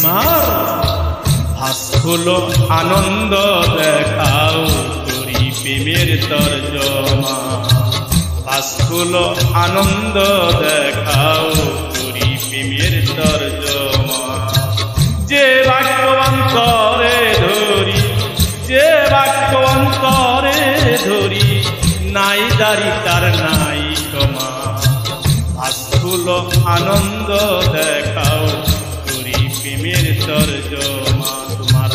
তোমার ভাসফুল আনন্দ দেখাও করি প্রেমের তর্জমা। ভাসফুল আনন্দ দেখাও করি প্রেমের তর্জমা। যে বাক্য অন্তরে ধরি, যে বাক্য অন্তরে ধরি, নাই দাড়ি তার নাই ক্ষমা। ভাসফুল আনন্দ দেখাও করি প্রেমের তর্জমা। তোমার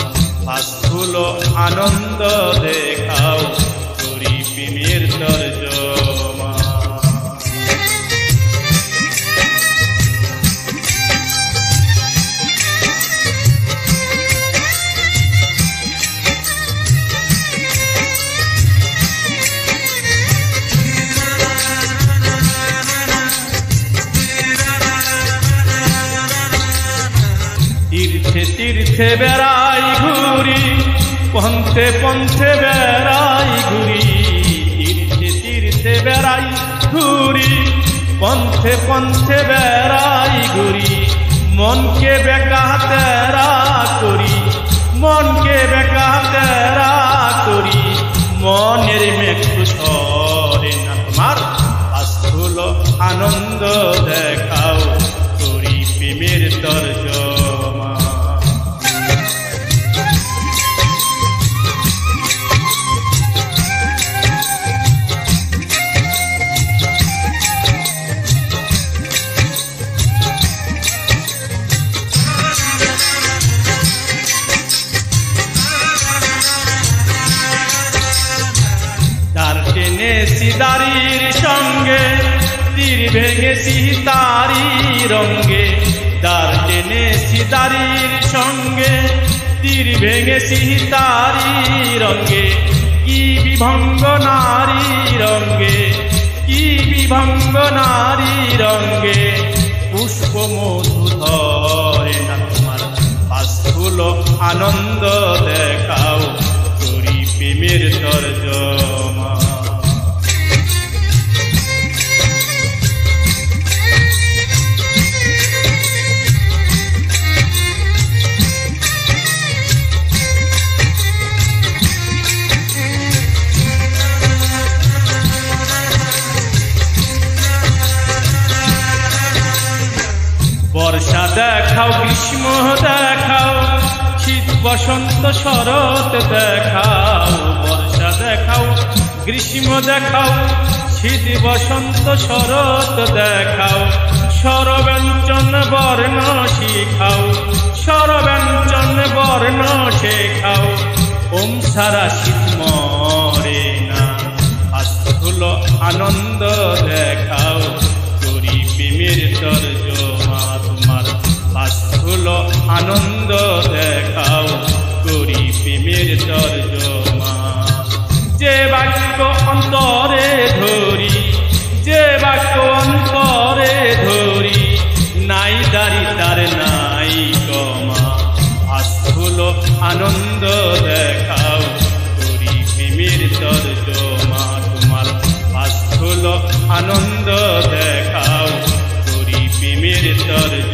ভাসফুল আনন্দ দেখাও করি প্রেমের তর্জমা। তীর্থে তীর্থে বেড়াই ঘুরি, পন্থে পন্থে বেড়াই ঘুরি। তীর্থে তীর্থে বেড়াই ঘুরি, পন্থে পন্থে বেড়াই ঘুরি। মনকে বেকা তেরা করি, মনকে বেকা তেরা করি। মনের মেঘ সরে না তোমার ভাসফুল আনন্দ দেখাও করি প্রেমের তর্জমা। তার টেনেছি দাড়ির সঙ্গে, তীর ভেঙেছি তারি রঙ্গে। তার টেনেছি দাড়ির সঙ্গে, তীর ভেঙেছি তারি রঙ্গে। কি বিভঙ্গ নারী রঙ্গে, কি বিভঙ্গ নারী রঙ্গে। পুষ্প মধু ধরে না তোমার ভাসফুল আনন্দ দেখাও করি প্রেমের তর্জমা। বর্ষা দেখাও, গ্রীষ্ম দেখাও, শীত বসন্ত শরৎ দেখাও। বর্ষা দেখাও, গ্রীষ্ম দেখাও, শীত বসন্ত শরৎ দেখাও। স্বরব্যঞ্জন বর্ণ শিখাও, স্বরব্যঞ্জন বর্ণ শেখাও। ওম সারা শীত মরে না ভাসফুল আনন্দ দেখাও করি প্রেমের তর্জমা। তোমার ভাসফুল আনন্দ দেখাও করি প্রেমের তর্জমা। যে বাক্য অন্তরে ধরি, যে বাক্য অন্তরে ধরি, নাই দাড়ি তার নাই ক্ষমা। ভাসফুল আনন্দ দেখাও করি প্রেমের তর্জমা। তোমার ভাসফুল আনন্দ দেখাও করি প্রেমের তর্জমা।